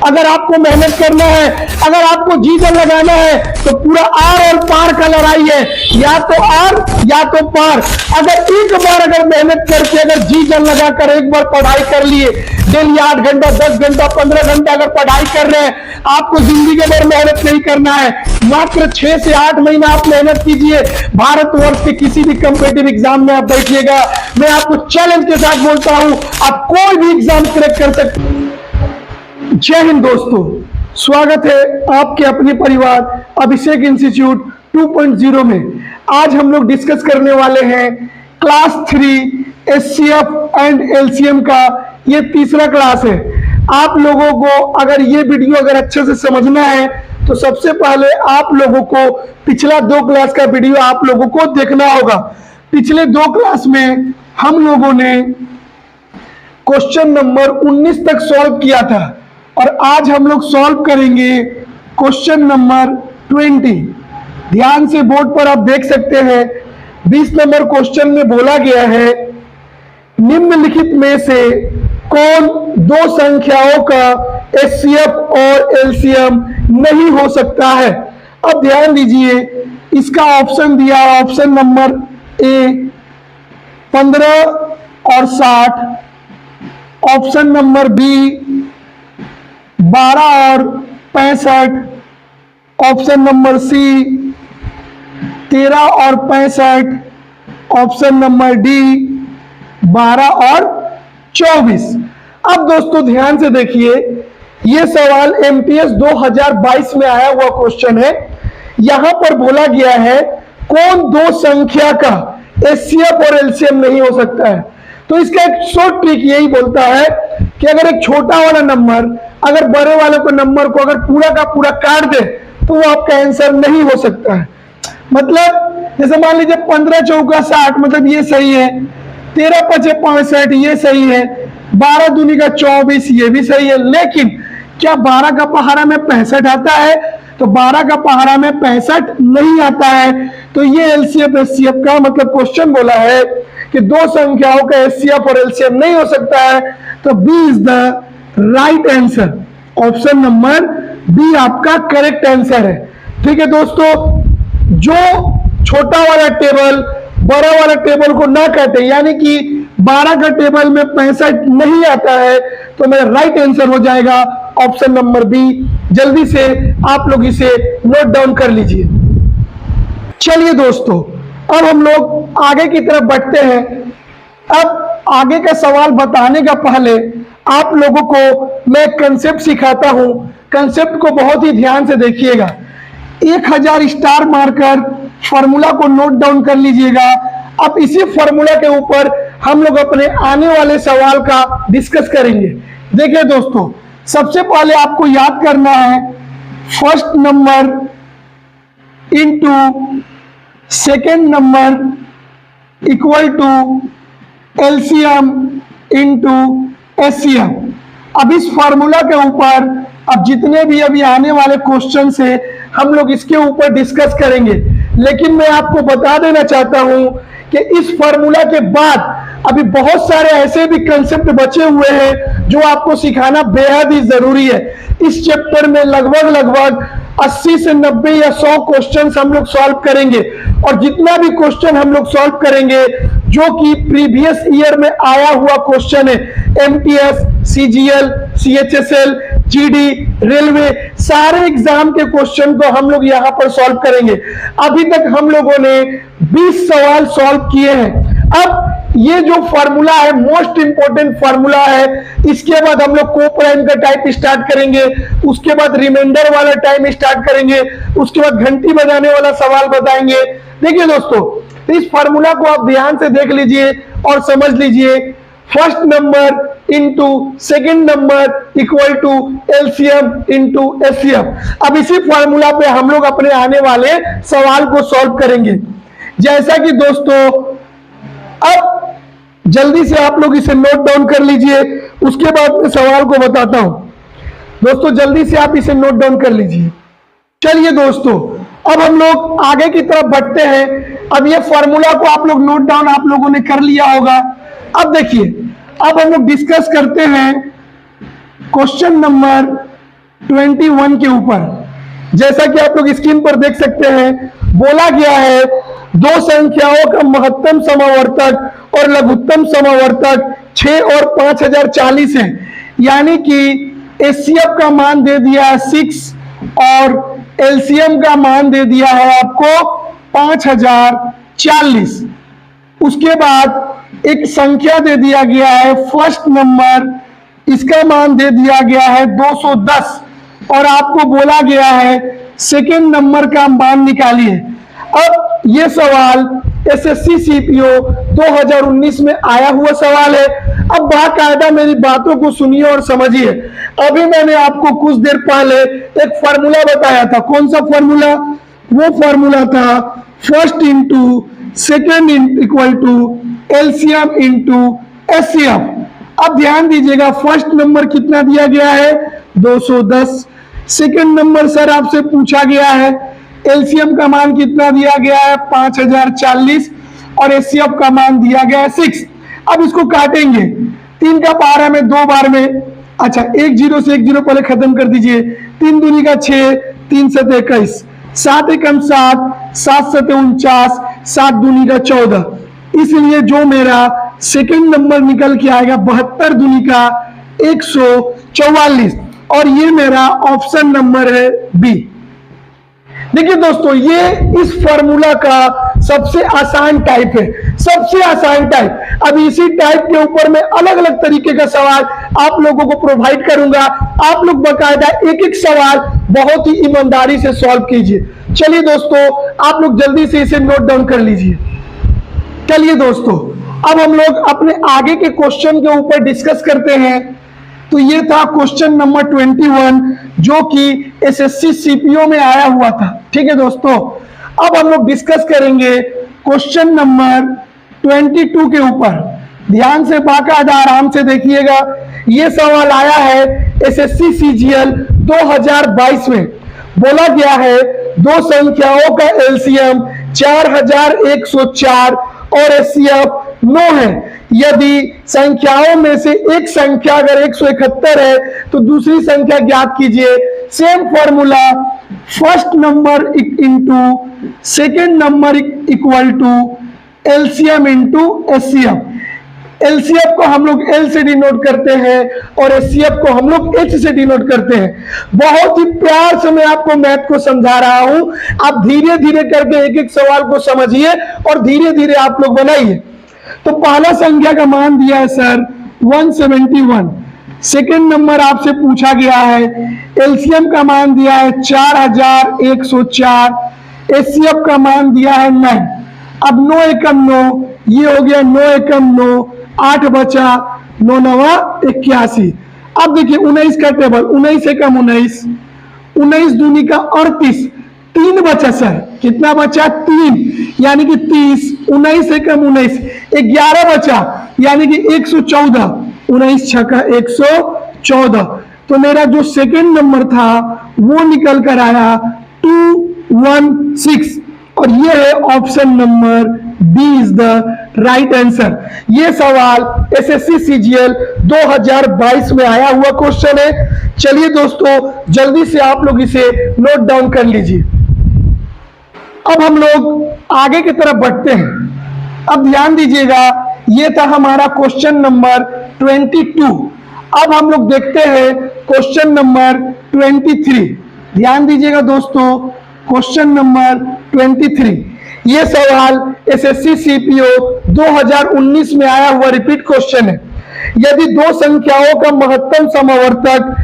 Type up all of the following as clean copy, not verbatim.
अगर आपको मेहनत करना है, अगर आपको जी जान लगाना है, तो पूरा आर और पार का लड़ाई है, या तो आर या तो पार। अगर एक बार अगर मेहनत करके अगर जी जान लगाकर एक बार पढ़ाई कर लिए, डेली 8 घंटा 10 घंटा 15 घंटा अगर पढ़ाई कर रहे हैं, आपको जिंदगी भर मेहनत नहीं करना है, मात्र 6 से 8 महीना आप मेहनत कीजिए, भारतवर्ष के किसी भी कॉम्पिटिटिव एग्जाम में आप बैठिएगा। मैं आपको चैलेंज के साथ बोलता हूं, आप कोई भी एग्जाम क्रैक कर सकते हैं। जय हिंद दोस्तों, स्वागत है आपके अपने परिवार अभिषेक इंस्टीट्यूट 2.0 में। आज हम लोग डिस्कस करने वाले हैं क्लास 3 एचसीएफ एंड एलसीएम का ये तीसरा क्लास है। आप लोगों को अगर ये वीडियो अगर अच्छे से समझना है तो सबसे पहले आप लोगों को पिछला 2 क्लास का वीडियो आप लोगों को देखना होगा। पिछले 2 क्लास में हम लोगों ने क्वेश्चन नंबर 19 तक सॉल्व किया था और आज हम लोग सॉल्व करेंगे क्वेश्चन नंबर 20। ध्यान से बोर्ड पर आप देख सकते हैं 20 नंबर क्वेश्चन में बोला गया है, निम्नलिखित में से कौन 2 संख्याओं का एचसीएफ और एलसीएम नहीं हो सकता है। अब ध्यान दीजिए, इसका ऑप्शन दिया, ऑप्शन नंबर ए 15 और 60, ऑप्शन नंबर बी 12 और 65, ऑप्शन नंबर सी 13 और 65, ऑप्शन नंबर डी 12 और 24। अब दोस्तों ध्यान से देखिए, यह सवाल एमटीएस 2022 में आया हुआ क्वेश्चन है। यहां पर बोला गया है कौन 2 संख्या का एचसीएफ और एलसीएम नहीं हो सकता है। तो इसका एक शॉर्ट ट्रिक यही बोलता है कि अगर एक छोटा वाला नंबर अगर बड़े वाले को नंबर को अगर पूरा का पूरा काट दे तो वो आपका आंसर नहीं हो सकता है। मतलब जैसे मान लीजिए 15 चौका 60, मतलब ये सही है, 13 पचे 65 ये सही है, 12 दूनी का 24 ये भी सही है, लेकिन क्या 12 का पहाड़ा में 65 आता है? तो 12 का पहाड़ा में 65 नहीं आता है। तो ये एलसीएफ एचसीएफ का मतलब क्वेश्चन बोला है कि 2 संख्याओं का एचसीएफ और एलसीएम नहीं हो सकता है। तो B is the right answer, option number B आपका करेक्ट आंसर है। ठीक है दोस्तों, जो छोटा वाला टेबल बड़ा वाला टेबल को ना काटे, यानी कि 12 का टेबल में 65 नहीं आता है, तो मेरा राइट आंसर हो जाएगा ऑप्शन नंबर बी। जल्दी से आप लोग इसे नोट डाउन कर लीजिए। चलिए दोस्तों, अब हम लोग आगे की तरफ बढ़ते हैं। अब आगे का सवाल बताने का पहले आप लोगों को मैं कंसेप्ट सिखाता हूं। कंसेप्ट को बहुत ही ध्यान से देखिएगा। 1000 स्टार मारकर फॉर्मूला को नोट डाउन कर लीजिएगा। अब इसी फॉर्मूला के ऊपर हम लोग अपने आने वाले सवाल का डिस्कस करेंगे। देखिए दोस्तों, सबसे पहले आपको याद करना है first number into second number equal to LCM into HCF. अब इस फॉर्मूला के ऊपर अब जितने भी अभी आने वाले क्वेश्चन से हम लोग इसके ऊपर डिस्कस करेंगे। लेकिन मैं आपको बता देना चाहता हूं कि इस फॉर्मूला के बाद अभी बहुत सारे ऐसे भी कंसेप्ट बचे हुए हैं जो आपको सिखाना बेहद ही जरूरी है। इस चैप्टर में लगभग 80 से 90 या 100 क्वेश्चन हम लोग सॉल्व करेंगे, और जितना भी क्वेश्चन हम लोग सॉल्व करेंगे जो कि प्रीवियस ईयर में आया हुआ क्वेश्चन है, MTS, CGL, CHSL, GD, railway, सारे एग्जाम के क्वेश्चन को हम लोग यहाँ पर सॉल्व करेंगे। अभी तक हम लोगों ने 20 सवाल सॉल्व किए हैं। अब ये जो फॉर्मूला है मोस्ट इंपोर्टेंट फॉर्मूला है। इसके बाद हम लोग को प्राइम का टाइप स्टार्ट करेंगे, उसके बाद रिमाइंडर वाला टाइम स्टार्ट करेंगे, उसके बाद घंटी बजाने वाला सवाल बताएंगे। देखिए दोस्तों, इस फॉर्मूला को आप ध्यान से देख लीजिए और समझ लीजिए। First number into second number equal to LCM into HCF. अब इसी फॉर्मूला पे हम लोग अपने आने वाले सवाल को सॉल्व करेंगे। जैसा कि दोस्तों, अब जल्दी से आप लोग इसे नोट डाउन कर लीजिए, उसके बाद मैं सवाल को बताता हूं। दोस्तों जल्दी से आप इसे नोट डाउन कर लीजिए। चलिए दोस्तों, अब हम लोग आगे की तरफ बढ़ते हैं। अब ये फॉर्मूला को आप लोग नोट डाउन आप लोगों ने कर लिया होगा। अब देखिए, अब हम लोग डिस्कस करते हैं क्वेश्चन नंबर 21 के ऊपर। जैसा कि आप लोग स्क्रीन पर देख सकते हैं, बोला गया है दो संख्याओं का महत्तम समावर्तक और लघुत्तम समावर्तक 6 और 5040 है, यानी कि एचसीएफ का मान दे दिया है 6 और एलसीएम का मान दे दिया है आपको 5040। उसके बाद एक संख्या दे दिया गया है फर्स्ट नंबर, इसका मान दे दिया गया है 210 और आपको बोला गया है सेकेंड नंबर का मान निकालिए। अब ये सवाल एसएससी सीपीओ 2019 में आया हुआ सवाल है। अब बाकायदा मेरी बातों को सुनिए और समझिए। अभी मैंने आपको कुछ देर पहले एक फार्मूला बताया था। कौन सा फार्मूला? वो फार्मूला था first into second equal to LCM into HCF. अब ध्यान दीजिएगा, फर्स्ट नंबर कितना दिया गया है 210, सेकेंड नंबर सर आपसे पूछा गया है एलसीएम का मान कितना दिया गया है 5040 और एचसीएफ का मान दिया गया है 6। अब इसको काटेंगे, 3 का पारा में 2 बार में, अच्छा एक जीरो से एक जीरो पहले खत्म कर दीजिए। 3 दूनी का 6, 3 सत 21, 7 एकम 7, 7 सत 49, 7 दूनी का 14। इसलिए जो मेरा सेकंड नंबर निकल के आएगा 72 दूनी का 144 और ये मेरा ऑप्शन नंबर है बी। देखिए दोस्तों, ये इस फॉर्मूला का सबसे आसान टाइप है, सबसे आसान टाइप। अब इसी टाइप के ऊपर मैं अलग अलग तरीके का सवाल आप लोगों को प्रोवाइड करूंगा। आप लोग बकायदा एक एक सवाल बहुत ही ईमानदारी से सॉल्व कीजिए। चलिए दोस्तों, आप लोग जल्दी से इसे नोट डाउन कर लीजिए। चलिए दोस्तों, अब हम लोग अपने आगे के क्वेश्चन के ऊपर डिस्कस करते हैं। तो ये था क्वेश्चन नंबर 21 जो कि एसएससी सीपीओ में आया हुआ था। ठीक है दोस्तों, अब हम लोग डिस्कस करेंगे क्वेश्चन नंबर 22 के ऊपर। ध्यान से बाकायदा आराम से देखिएगा। ये सवाल आया है एसएससी सीजीएल 2022 में। बोला गया है दो संख्याओं का एलसीएम 4104 और एचसीएफ 9 है। यदि संख्याओं में से एक संख्या अगर 171 है तो दूसरी संख्या ज्ञात कीजिए। Same formula, first number into second number equal to LCM into HCF. LCF को हम लोग एल से डिनोट करते हैं और एचसीएफ को हम लोग एच से डिनोट करते हैं। बहुत ही प्यार से मैं आपको मैथ को समझा रहा हूं, आप धीरे धीरे करके एक एक सवाल को समझिए और धीरे धीरे आप लोग बनाइए। तो पहला संख्या का मान दिया है सर 171, सेकेंड नंबर आपसे पूछा गया है, एलसीएम का मान दिया है 4104, एचसीएफ का मान दिया है 9। अब 9 एकम 9, ये हो गया 9 एकम 9, 8 बचा, 9 नवा 81। अब देखिए 19 का टेबल, 19 एकम 19, 19 दूनी का 38, 3 बचा सर, कितना बचा 3, यानी कि 30, 19 एकम 19, 11 बचा यानी कि 114, 19 छक्का 114। तो मेरा जो सेकंड नंबर था वो निकल कर आया 216 और ये है option number B is the right answer. ये सवाल एसएससी सीजीएल 2022 में आया हुआ क्वेश्चन है। चलिए दोस्तों, जल्दी से आप लोग इसे नोट डाउन कर लीजिए। अब हम लोग आगे की तरफ बढ़ते हैं। अब ध्यान दीजिएगा, ये था हमारा क्वेश्चन नंबर 22। अब हम लोग देखते हैं क्वेश्चन नंबर 23। ध्यान दीजिएगा दोस्तों, क्वेश्चन नंबर 23। ये सवाल एसएससी सीपीओ 2019 में आया हुआ रिपीट क्वेश्चन है। यदि दो संख्याओं का महत्तम समावर्तक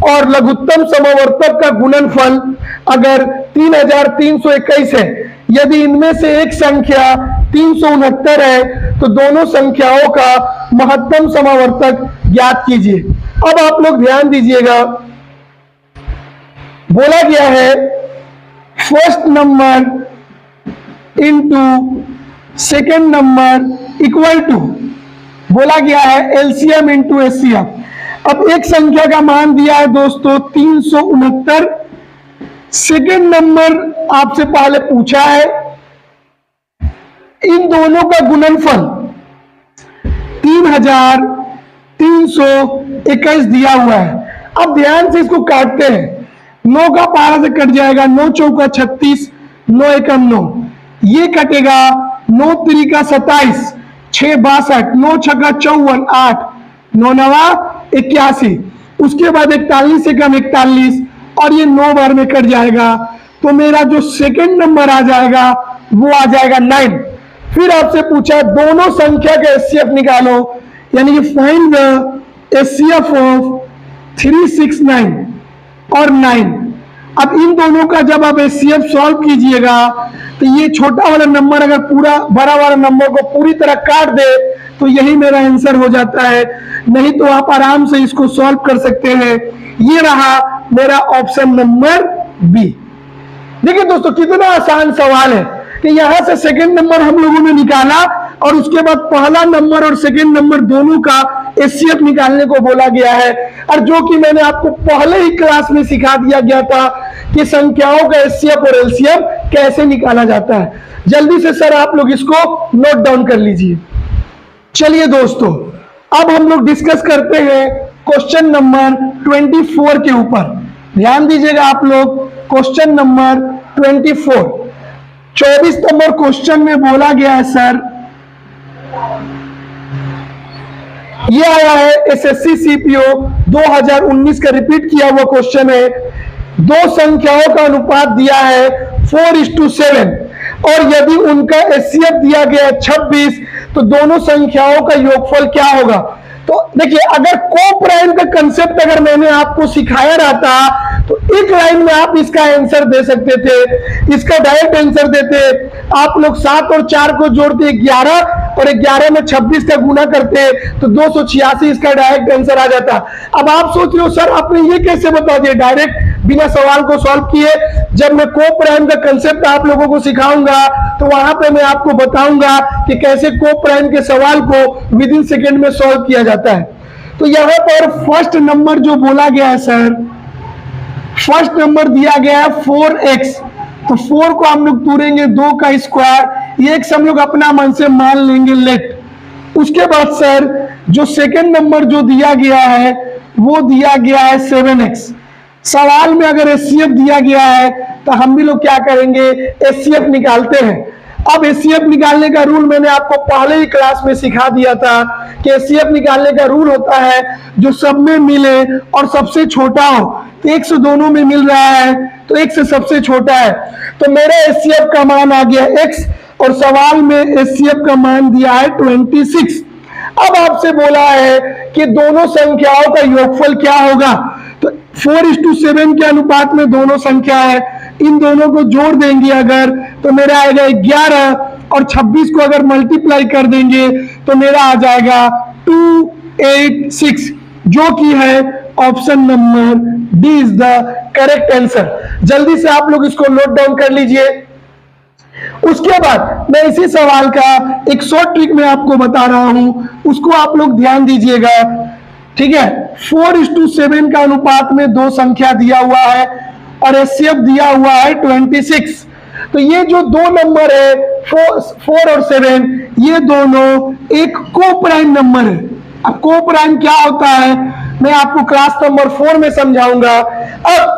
और लघुत्तम समावर्तक का गुणनफल अगर 3321 है, यदि इनमें से एक संख्या 369 है तो दोनों संख्याओं का महत्तम समावर्तक ज्ञात कीजिए। अब आप लोग ध्यान दीजिएगा, बोला गया है first number into second number equal to, बोला गया है एलसीएम इंटू एचसीएफ। अब एक संख्या का मान दिया है दोस्तों 369, सेकेंड नंबर आपसे पहले पूछा है, इन दोनों का गुणनफल 3321 दिया हुआ है। अब ध्यान से इसको काटते हैं। 9 का पारा से कट जाएगा, 9 चौका 36, 9 एकम 9, ये कटेगा, 9 त्रिका 27, 6 62, 9 छक्का 54, 8, 9 नवा 81, उसके बाद 41 एकम 41, और ये 9 बार में कट जाएगा। तो मेरा जो सेकंड नंबर आ जाएगा वो आ जाएगा 9। फिर आपसे पूछा दोनों संख्या का एचसीएफ निकालो, यानी कि फाइंड द एचसीएफ ऑफ 369 और 9। अब इन दोनों का जब आप एचसीएफ सॉल्व कीजिएगा तो ये छोटा वाला नंबर अगर पूरा बड़ा वाला नंबर को पूरी तरह काट दे तो यही मेरा आंसर हो जाता है, नहीं तो आप आराम से इसको सॉल्व कर सकते हैं। ये रहा मेरा ऑप्शन नंबर बी। देखिए दोस्तों कितना आसान सवाल है कि यहां से सेकंड नंबर हम लोगों ने निकाला और उसके बाद पहला नंबर और सेकंड नंबर दोनों का एचसीएफ निकालने को बोला गया है, और जो कि मैंने आपको पहले ही क्लास में सिखा दिया गया था कि संख्याओं का एचसीएफ और एलसीएम कैसे निकाला जाता है। जल्दी से सर आप लोग इसको नोट डाउन कर लीजिए। चलिए दोस्तों अब हम लोग डिस्कस करते हैं क्वेश्चन नंबर 24 के ऊपर। ध्यान दीजिएगा आप लोग, क्वेश्चन नंबर 24 नंबर क्वेश्चन में बोला गया है सर, ये आया है एसएससी सीपीओ 2019 का रिपीट किया हुआ क्वेश्चन है। दो संख्याओं का अनुपात दिया है 4:7 और यदि उनका एचसीएफ दिया गया है 26 तो दोनों संख्याओं का योगफल क्या होगा। तो देखिए अगर कोप्राइम का कंसेप्ट अगर मैंने आपको सिखाया रहता तो एक लाइन में आप इसका आंसर दे सकते थे, इसका डायरेक्ट आंसर देते। आप लोग 7 और 4 को जोड़ते 11 और 11 में 26 का गुना करते तो 286 इसका डायरेक्ट आंसर आ जाता। अब आप सोच रहे हो सर आपने ये कैसे बता दिया डायरेक्ट बिना सवाल को सॉल्व किए। जब मैं कोप्राइम का कंसेप्ट आप लोगों को सिखाऊंगा तो वहां पे मैं आपको बताऊंगा कि कैसे कोप्राइम के सवाल को विद इन सेकेंड में सॉल्व किया जाता है। तो यहां पर फर्स्ट नंबर जो बोला गया है सर, फर्स्ट नंबर दिया गया है 4x, तो 4 को हम लोग तोड़ेंगे 2 का स्क्वायर, ये x हम लोग अपना मन से मान लेंगे लेट। उसके बाद सर जो सेकंड नंबर जो दिया गया है वो दिया गया है 7x। सवाल में अगर एचसीएफ दिया गया है तो हम भी लोग क्या करेंगे एचसीएफ निकालते हैं। अब एचसीएफ निकालने का रूल मैंने आपको पहले ही क्लास में सिखा दिया था कि एचसीएफ निकालने का रूल होता है जो सब में मिले और सबसे छोटा हो। तो एक से दोनों में मिल रहा है तो एक से सबसे छोटा है, तो मेरा एचसीएफ का मान आ गया x और सवाल में एचसीएफ का मान दिया है 26। अब आपसे बोला है कि दोनों संख्याओं का योगफल क्या होगा। तो 4:7 के अनुपात में दोनों संख्या है, इन दोनों को जोड़ देंगे अगर तो मेरा आएगा 11 और 26 को अगर मल्टीप्लाई कर देंगे तो मेरा आ जाएगा 286, जो कि है option number D is the correct answer. जल्दी से आप लोग इसको नोट डाउन कर लीजिए। उसके बाद मैं इसी सवाल का एक शॉर्ट ट्रिक में आपको बता रहा हूं, उसको आप लोग ध्यान दीजिएगा, ठीक है। 4:7 का अनुपात में दो संख्या दिया हुआ है और एचसीएफ दिया हुआ है 26। तो ये जो दो नंबर है 4 और 7 ये दोनों एक कोप्राइम नंबर है। अब कोप्राइम क्या होता है मैं आपको क्लास नंबर 4 में समझाऊंगा। अब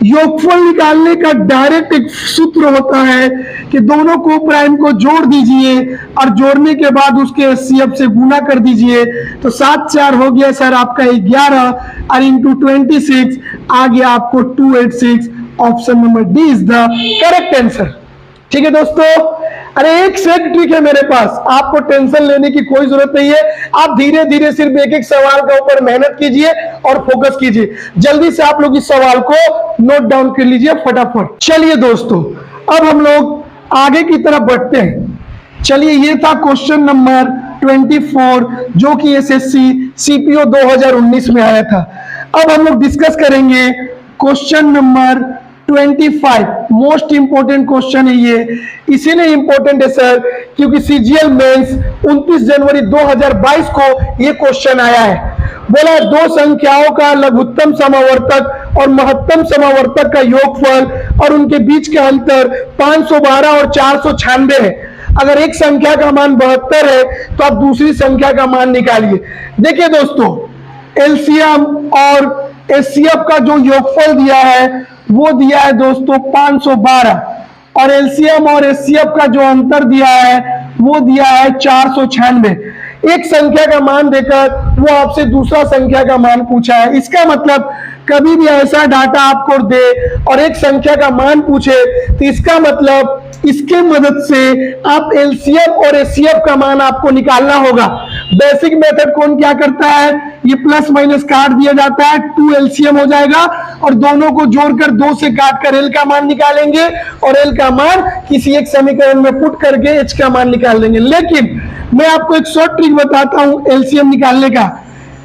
योगफल निकालने का डायरेक्ट एक सूत्र होता है कि दोनों कोप्राइम को जोड़ दीजिए और जोड़ने के बाद उसके एचसीएफ से गुना कर दीजिए। तो 7 4 हो गया सर आपका 11 और इंटू 26 आ गया आपको 286। Option number D is the correct answer. ठीक है दोस्तों, अरे एक से एक ट्रिक है मेरे पास, आपको टेंशन लेने की कोई जरूरत नहीं है। आप धीरे धीरे सिर्फ एक एक सवाल के ऊपर मेहनत कीजिए और फोकस कीजिए। जल्दी से आप लोग इस सवाल को नोट डाउन कर लीजिए फटाफट। चलिए दोस्तों अब हम लोग आगे की तरफ बढ़ते हैं। चलिए ये था क्वेश्चन नंबर 24 जो कि एसएससी सीपीओ 2019 में आया था। अब हम लोग डिस्कस करेंगे question number 25। Most important question है ये, इसीलिए इंपोर्टेंट है सर क्योंकि सीजीएल मेंस 29 जनवरी 2022 को ये क्वेश्चन आया है। बोला दो संख्याओं का लघुत्तम समावर्तक और महत्तम समावर्तक का योगफल और उनके बीच का अंतर 512 और 496 है। अगर एक संख्या का मान 72 है तो आप दूसरी संख्या का मान निकालिए। देखिए दोस्तों एलसीएम और एचसीएफ का जो योगफल दिया है वो दिया है दोस्तों 512, और एलसीएम और एचसीएफ का जो अंतर दिया है वो दिया है 496। एक संख्या का मान देकर वो आपसे दूसरा संख्या का मान पूछा है। इसका मतलब कभी भी ऐसा डाटा आपको दे और एक संख्या का मान पूछे तो इसका मतलब इसके मदद से आप एलसीएम और एचसीएफ का मान आपको निकालना होगा। बेसिक मेथड कौन क्या करता है, ये प्लस माइनस काट दिया जाता है, 2 एलसीएम हो जाएगा और दोनों को जोड़कर 2 से काटकर एल का मान निकालेंगे और एल का मान किसी एक समीकरण में पुट करके एच का मान निकाल लेंगे। लेकिन मैं आपको एक शॉर्ट ट्रिक बताता हूं एलसीएम निकालने का,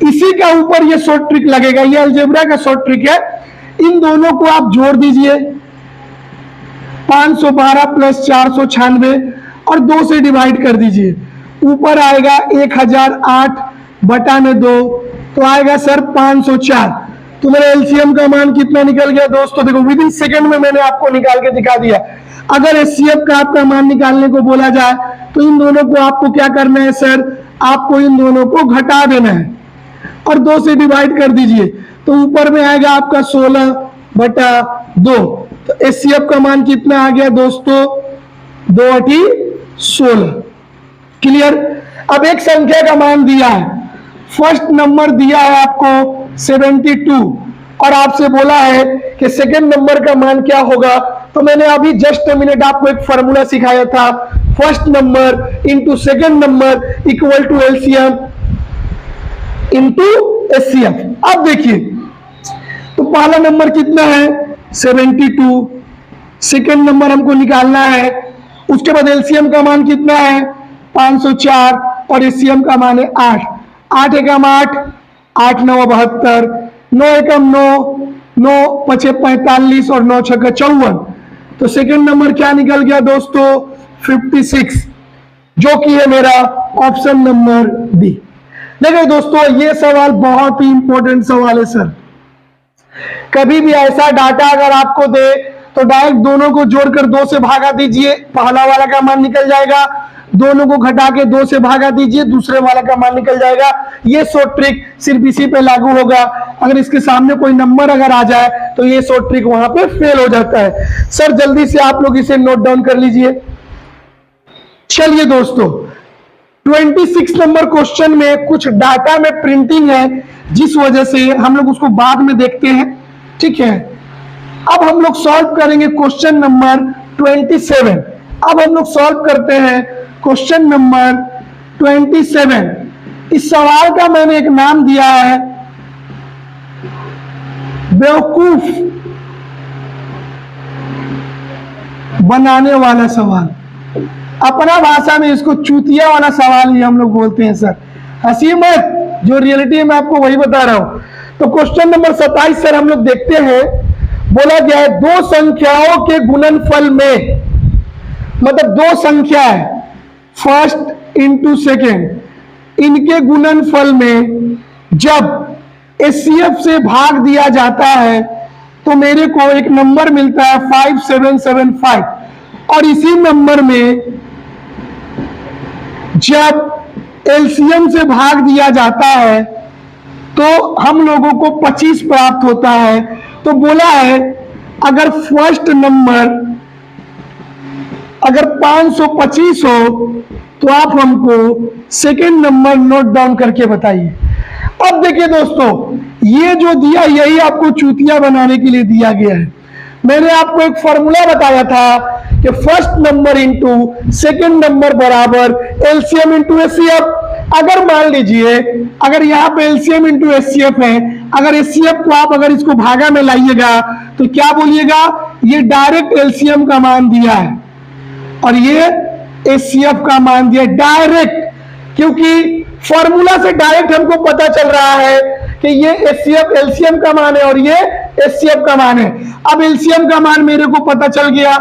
इसी का ऊपर ये शॉर्ट ट्रिक लगेगा, ये अलजेब्रा का शॉर्ट ट्रिक है। इन दोनों को आप जोड़ दीजिए 512 प्लस 496 और 2 से डिवाइड कर दीजिए, ऊपर आएगा 1008 बटा में 2 तो आएगा सर 504। तो मेरा एलसीएम का मान कितना निकल गया दोस्तों, देखो विद इन सेकंड में मैंने आपको निकाल के दिखा दिया। अगर एचसीएफ का आपका मान निकालने को बोला जाए तो इन दोनों को आपको क्या करना है सर, आपको इन दोनों को घटा देना है और 2 से डिवाइड कर दीजिए तो ऊपर में आएगा आपका 16 बटा 2। तो एचसीएफ का मान कितना आ गया दोस्तों, 2/16। क्लियर। अब एक संख्या का मान दिया है, फर्स्ट नंबर दिया है आपको 72 और आपसे बोला है कि सेकंड नंबर का मान क्या होगा। तो मैंने अभी जस्ट मिनट आपको एक फॉर्मूला सिखाया था, first number into second number equal to LCM into HCF. अब देखिए तो पहला नंबर कितना है 72, सेकंड नंबर हमको निकालना है, उसके बाद एलसीएम का मान कितना है 504 और एचसीएम का मान है 8। 8 एकम 8, 8 9 72, 9 एकम 9, 9 5 45 और 9 6 54। तो सेकंड नंबर क्या निकल गया दोस्तों 56, जो कि है मेरा ऑप्शन नंबर बी। देखिए दोस्तों ये सवाल बहुत ही इंपॉर्टेंट सवाल है सर। कभी भी ऐसा डाटा अगर आपको दे तो डायरेक्ट दोनों को जोड़कर 2 से भागा दीजिए, पहला वाला का मान निकल जाएगा, दोनों को घटा के 2 से भागा दीजिए, दूसरे वाला का मान निकल जाएगा। ये शॉर्ट ट्रिक सिर्फ इसी पे लागू होगा, अगर इसके सामने कोई नंबर अगर आ जाए तो ये शॉर्ट ट्रिक वहां पे फेल हो जाता है। सर जल्दी से आप लोग इसे नोट डाउन कर लीजिए। चलिए दोस्तों 26 नंबर क्वेश्चन में कुछ डाटा में प्रिंटिंग है, जिस वजह से हम लोग उसको बाद में देखते हैं, ठीक है। अब हम लोग सॉल्व करेंगे क्वेश्चन नंबर 27। अब हम लोग सॉल्व करते हैं क्वेश्चन नंबर 27। इस सवाल का मैंने एक नाम दिया है बेवकूफ बनाने वाला सवाल। अपना भाषा में इसको चूतिया वाला सवाल ही हम लोग बोलते हैं सर, हंसी मत, जो रियलिटी में आपको वही बता रहा हूं। तो क्वेश्चन नंबर 27 सर हम लोग देखते हैं, बोला गया है 2 संख्याओं के गुणनफल में, मतलब 2 संख्या है फर्स्ट इंटू सेकेंड, इनके गुणनफल में जब एचसीएफ से भाग दिया जाता है तो मेरे को एक नंबर मिलता है 5775, और इसी नंबर में जब एलसीएम से भाग दिया जाता है तो हम लोगों को 25 प्राप्त होता है। तो बोला है अगर फर्स्ट नंबर अगर 525 हो तो आप हमको सेकेंड नंबर नोट डाउन करके बताइए। अब देखिए दोस्तों ये जो दिया यही आपको चूतिया बनाने के लिए दिया गया है। मैंने आपको एक फॉर्मूला बताया था कि first number into second number बराबर एलसीएम इंटू एचसीएफ। अगर मान लीजिए अगर यहाँ पे एलसीएम इंटू एचसीएफ है, अगर एचसीएफ को आप अगर इसको भागा में लाइएगा तो क्या बोलिएगा, ये डायरेक्ट एलसीएम का मान दिया है और ये एचसीएफ का मान दिया डायरेक्ट, क्योंकि फॉर्मूला से डायरेक्ट हमको पता चल रहा है कि ये एचसीएफ एलसीएम का मान है और ये एचसीएफ का मान है। अब एलसीएम का मान मेरे को पता चल गया,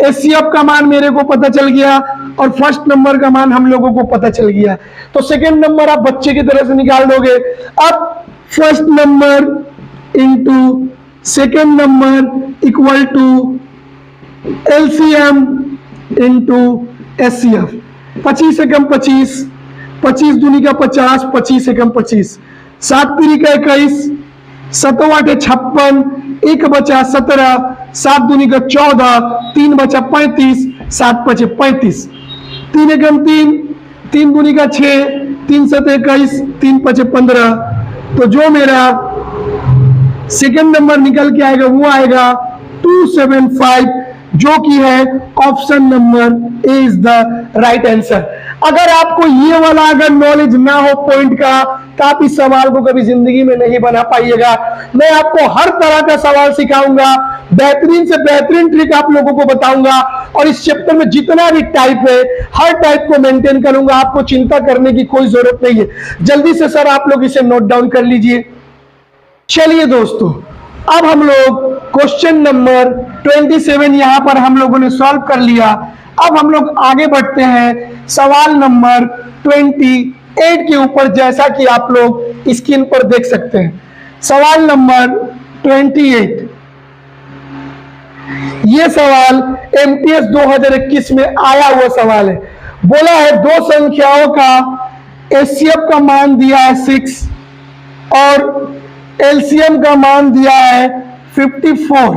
एचसीएफ का मान मेरे को पता चल गया और फर्स्ट नंबर का मान हम लोगों को पता चल गया। तो सेकंड नंबर आप बच्चे की तरह से निकाल दोगे। अब first number into second number equal to LCM into HCF. 25 एकम 25, 25 दूनी का 50, 25 एकम 25, 7 3 का 21, 7 8 56, 1 बचा 17, 7 दूनी का 14, 3 बचा 35, 7 बचे 35, 3 एकम 3, 3 दूनी का 6, 3 7 21, 3 बचे 15। तो जो मेरा सेकंड नंबर निकल के आएगा वो आएगा 275, जो कि है option number A is the right answer. अगर आपको ये वाला अगर नॉलेज ना हो पॉइंट का, तो आप इस सवाल को कभी जिंदगी में नहीं बना पाइएगा। मैं आपको हर तरह का सवाल सिखाऊंगा, बेहतरीन से बेहतरीन ट्रिक आप लोगों को बताऊंगा, और इस चैप्टर में जितना भी टाइप है हर टाइप को मेंटेन करूंगा। आपको चिंता करने की कोई जरूरत नहीं है। जल्दी से सर आप लोग इसे नोट डाउन कर लीजिए। चलिए दोस्तों, अब हम लोग क्वेश्चन नंबर 27 यहां पर हम लोगों ने सॉल्व कर लिया। अब हम लोग आगे बढ़ते हैं सवाल नंबर 28 के ऊपर, जैसा कि आप लोग स्क्रीन पर देख सकते हैं। सवाल नंबर 28, ये सवाल एमटीएस 2021 में आया हुआ सवाल है। बोला है दो संख्याओं का एचसीएफ का मान दिया है 6 और एलसीएम का मान दिया है 54।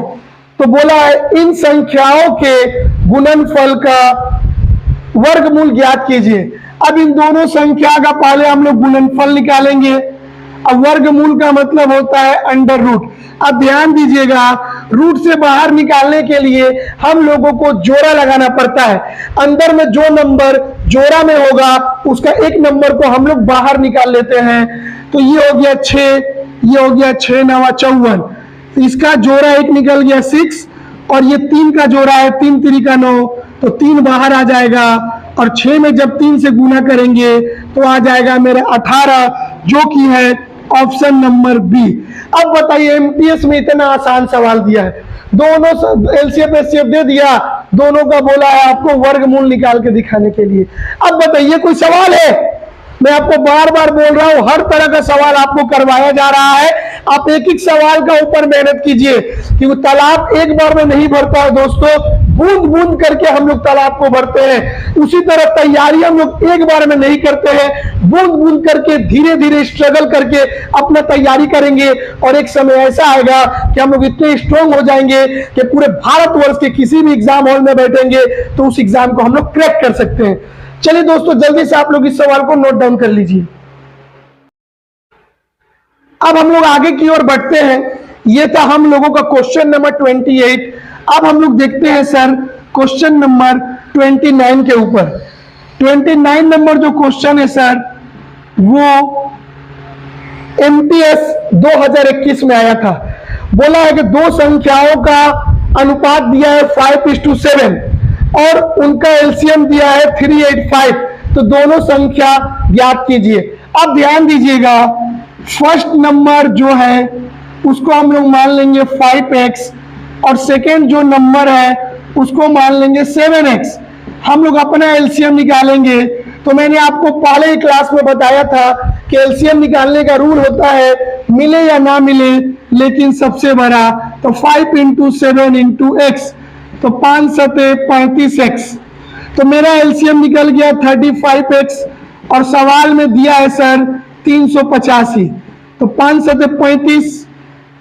तो बोला है इन संख्याओं के गुणनफल का वर्गमूल ज्ञात कीजिए। अब इन दोनों संख्या का पहले हम लोग गुणनफल निकालेंगे। अब वर्गमूल का मतलब होता है अंडर रूट। अब ध्यान दीजिएगा, रूट से बाहर निकालने के लिए हम लोगों को जोड़ा लगाना पड़ता है। अंदर में जो नंबर जोड़ा में होगा उसका एक नंबर को हम लोग बाहर निकाल लेते हैं। तो ये हो गया 6, ये हो गया 6 9 54। तो इसका जोड़ा एक निकल गया 6, और ये 3 का जोड़ा है 3 3 का 9, तो 3 बाहर आ जाएगा। और 6 में जब 3 से गुना करेंगे तो आ जाएगा मेरे 18, जो कि है ऑप्शन नंबर बी। अब बताइए एमटीएस में इतना आसान सवाल दिया है, दोनों एलसीएफ एचसीएफ दे दिया, दोनों का बोला है आपको वर्गमूल निकाल के दिखाने के लिए। अब बताइए कोई सवाल है? मैं आपको बार बार बोल रहा हूं, हर तरह का सवाल आपको करवाया जा रहा है। आप एक एक सवाल का ऊपर मेहनत कीजिए, क्योंकि तालाब एक बार में नहीं भरता है दोस्तों, बूंद बूंद करके हम लोग तालाब को भरते हैं। उसी तरह तैयारी हम लोग एक बार में नहीं करते हैं, बूंद बूंद करके धीरे धीरे स्ट्रगल करके अपना तैयारी करेंगे। और एक समय ऐसा आएगा कि हम लोग इतने स्ट्रांग हो जाएंगे कि पूरे भारतवर्ष के किसी भी एग्जाम हॉल में बैठेंगे तो उस एग्जाम को हम लोग क्रैक कर सकते हैं। चलिए दोस्तों, जल्दी से आप लोग इस सवाल को नोट डाउन कर लीजिए। अब हम लोग आगे की ओर बढ़ते हैं। ये था हम लोगों का क्वेश्चन नंबर 28। अब हम लोग देखते हैं सर क्वेश्चन नंबर 29 के ऊपर। 29 नंबर जो क्वेश्चन है सर, वो एमटीएस 2021 में आया था। बोला है कि दो संख्याओं का अनुपात दिया है 5:7 और उनका एलसीएम दिया है 385। तो दोनों संख्या ज्ञात कीजिए। अब ध्यान दीजिएगा, फर्स्ट नंबर जो है उसको हम लोग मान लेंगे 5x, और सेकेंड जो नंबर है उसको मान लेंगे 7x। हम लोग अपना एलसीएम निकालेंगे। तो मैंने आपको पहले ही क्लास में बताया था कि एलसीएम निकालने का रूल होता है मिले या ना मिले, लेकिन सबसे बड़ा। तो 5 × 7 × x, तो 5 7 35x। तो मेरा एलसीएम निकल गया 35x, और सवाल में दिया है सर 385। तो 5 7 35,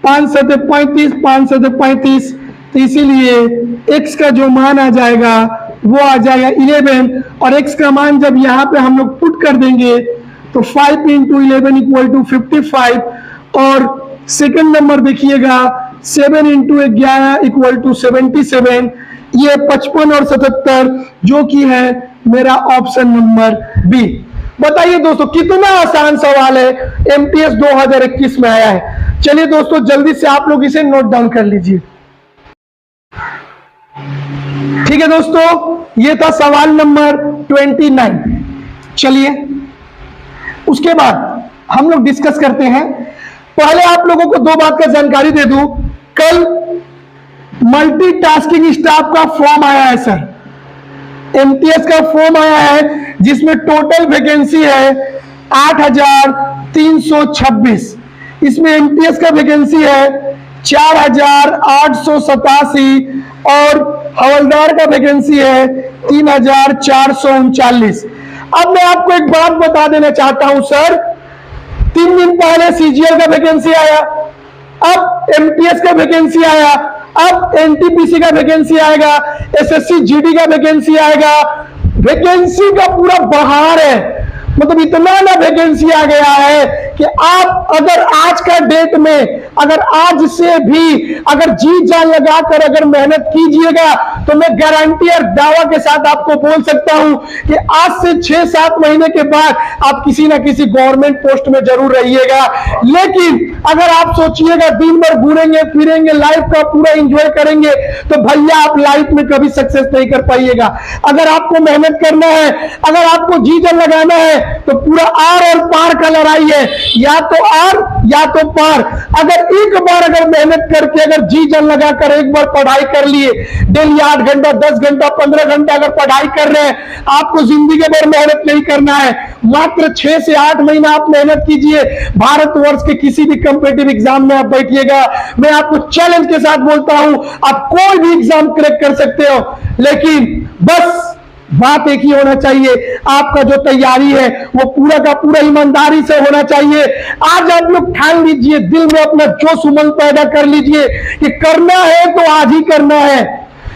5 7 35, 5 7 35। तो इसीलिए x का जो मान आ जाएगा वो आ जाएगा 11, और x का मान जब यहाँ पे हम लोग पुट कर देंगे तो 5 × 11 = 55। और सेकंड नंबर देखिएगा 7 × 11 = 77। ये 55 और 77, जो कि है मेरा ऑप्शन नंबर बी। बताइए दोस्तों कितना आसान सवाल है, एमटीएस 2021 में आया है। चलिए दोस्तों, जल्दी से आप लोग इसे नोट डाउन कर लीजिए। ठीक है दोस्तों, ये था सवाल नंबर 29। चलिए उसके बाद हम लोग डिस्कस करते हैं। पहले आप लोगों को दो बात का जानकारी दे दूं। कल मल्टीटास्किंग स्टाफ का फॉर्म आया है सर, एमटीएस का फॉर्म आया है, जिसमें टोटल वैकेंसी है 8326। इसमें एमटीएस का वैकेंसी है 4887, और हवलदार का वैकेंसी है 3439। अब मैं आपको एक बात बता देना चाहता हूं सर, 3 दिन पहले सीजीएल का वैकेंसी आया, अब एमटीएस का वैकेंसी आया, अब एनटीपीसी का वैकेंसी आएगा, एसएससी जीडी का वैकेंसी आएगा। वैकेंसी का पूरा बहार है, मतलब इतना ना वैकेंसी आ गया है कि आप अगर आज का डेट में अगर आज से भी अगर जी जान लगाकर अगर मेहनत कीजिएगा तो मैं गारंटी और दावा के साथ आपको बोल सकता हूं कि आज से 6-7 महीने के बाद आप किसी ना किसी गवर्नमेंट पोस्ट में जरूर रहिएगा। लेकिन अगर आप सोचिएगा दिन भर घूमेंगे फिरेंगे, लाइफ का पूरा एंजॉय करेंगे, तो भैया आप लाइफ में कभी सक्सेस नहीं कर पाइएगा। अगर आपको मेहनत करना है, अगर आपको जी जान लगाना है, तो पूरा आर और पार का लड़ाई है, या तो आर या तो पार। अगर एक बार अगर मेहनत करके अगर जी जान लगाकर एक बार पढ़ाई कर लिए, डेली 8 घंटा 10 घंटा 15 घंटा अगर पढ़ाई कर रहे हैं, आपको जिंदगी भर मेहनत नहीं करना है, मात्र 6 से 8 महीना आप मेहनत कीजिए, भारतवर्ष के किसी भी कॉम्पिटिटिव एग्जाम में आप बैठिएगा। मैं आपको चैलेंज के साथ बोलता हूं, आप कोई भी एग्जाम क्रैक कर सकते हो, लेकिन बस बात एक ही होना चाहिए, आपका जो तैयारी है वो पूरा का पूरा ईमानदारी से होना चाहिए। आज आप लोग ठान लीजिए, दिल में अपना जोश उमंग पैदा कर लीजिए कि करना है तो आज ही करना है,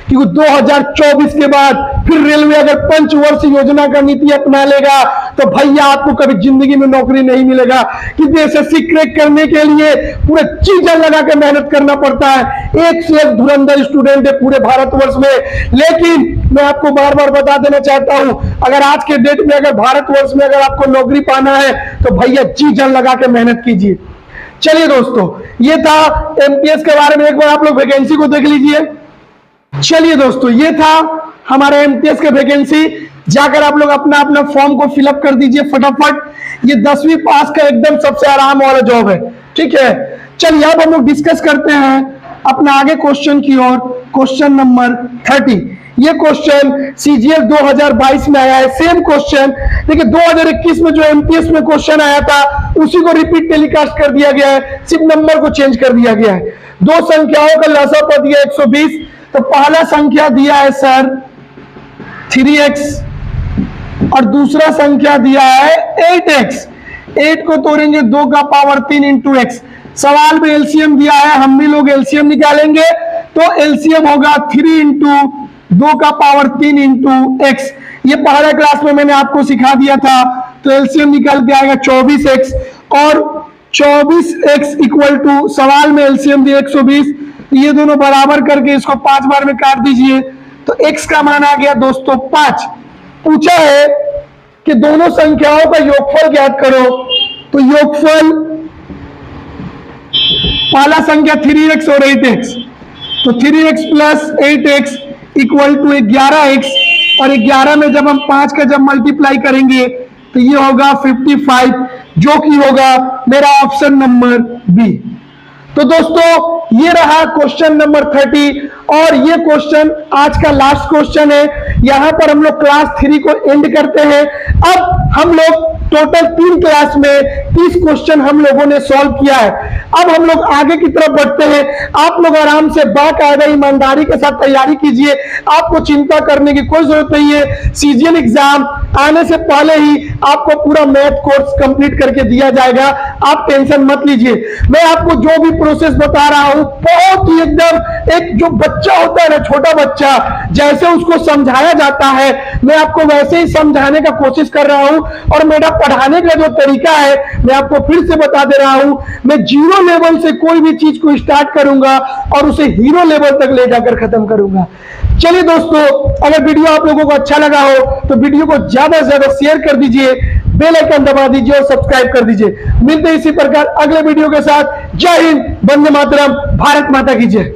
क्योंकि 2024 के बाद फिर रेलवे अगर पंचवर्ष योजना का नीति अपना लेगा तो भैया आपको कभी जिंदगी में नौकरी नहीं मिलेगा, क्योंकि एसएससी क्रैक करने के लिए पूरे चीजें लगा के मेहनत करना पड़ता है। एक से एक धुरंधर स्टूडेंट है पूरे भारतवर्ष में। लेकिन मैं आपको बार बार बता देना चाहता हूं, अगर आज के डेट में अगर भारतवर्ष में अगर आपको नौकरी पाना है तो भैया जी जान लगा के मेहनत कीजिए। चलिए दोस्तों, ये था एमटीएस के बारे में, एक बार आप लोग वैकेंसी को देख लीजिए। चलिए दोस्तों, ये था हमारा एमटीएस का वैकेंसी। जाकर आप लोग अपना अपना फॉर्म को फिलअप कर दीजिए फटाफट। ये 10वीं पास का एकदम सबसे आराम वाला जॉब है, ठीक है। चलिए अब हम लोग डिस्कस करते हैं अपना आगे क्वेश्चन की ओर। क्वेश्चन नंबर 30, ये क्वेश्चन सीजीएल 2022 में आया है, सेम क्वेश्चन। देखिए 2021 में जो एमटीएस में क्वेश्चन आया था उसी को रिपीट टेलीकास्ट कर दिया गया है, सिर्फ नंबर को चेंज कर दिया गया है। दो संख्याओं का लसा पद दिया 120, तो पहला संख्या दिया है सर 3x और दूसरा संख्या दिया है 8x। 8 को तोड़ेंगे 2 का पावर 3 इंटू एक्स। सवाल में एलसीएम दिया है, हम भी लोग एलसीएम निकालेंगे, तो एलसीएम होगा 3 इंटू 2 का पावर 3 इंटू एक्स। ये पहला क्लास में मैंने आपको सिखा दिया था। तो एलसीएम निकल के आएगा 24x, और 24x इक्वल टू सवाल में एलसीएम दिया 120, ये दोनों बराबर करके इसको 5 बार में काट दीजिए, तो x का मान आ गया दोस्तों 5। पूछा है कि दोनों संख्याओं का योगफल ज्ञात करो, तो योगफल पहला संख्या 3x और 8x, तो 3x plus 8x equal to 11x, और 11 में जब हम 5 का जब मल्टीप्लाई करेंगे तो ये होगा 55, जो कि होगा मेरा ऑप्शन नंबर बी। तो दोस्तों ये रहा क्वेश्चन नंबर 30, और ये क्वेश्चन आज का लास्ट क्वेश्चन है। यहां पर हम लोग क्लास 3 को एंड करते हैं। अब हम लोग टोटल 3 क्लास में 30 क्वेश्चन हम लोगों ने सॉल्व किया है। अब हम लोग आगे की तरफ बढ़ते हैं। आप लोग आराम से बाकायदा ईमानदारी के साथ तैयारी कीजिए, आपको चिंता करने की कोई जरूरत नहीं है। सीजीएल एग्जाम आने से पहले ही आपको पूरा मैथ कोर्स कंप्लीट करके दिया जाएगा, आप टेंशन मत लीजिए। मैं आपको जो भी प्रोसेस बता रहा हूं बहुत ही एकदम एक जो बच्चा होता है ना, छोटा बच्चा, जैसे उसको समझाया जाता है मैं आपको वैसे ही समझाने का कोशिश कर रहा हूं। और मेरा पढ़ाने का जो तरीका है मैं आपको फिर से बता दे रहा हूं, मैं 0 लेवल से कोई भी चीज को स्टार्ट करूंगा और उसे हीरो लेवल तक ले जाकर खत्म करूंगा। चलिए दोस्तों, अगर वीडियो आप लोगों को अच्छा लगा हो तो वीडियो को ज्यादा से ज्यादा शेयर कर दीजिए, बेल आइकन दबा दीजिए और सब्सक्राइब कर दीजिए। मिलते हैं इसी प्रकार अगले वीडियो के साथ। जय हिंद, वंदे मातरम, भारत माता की जय।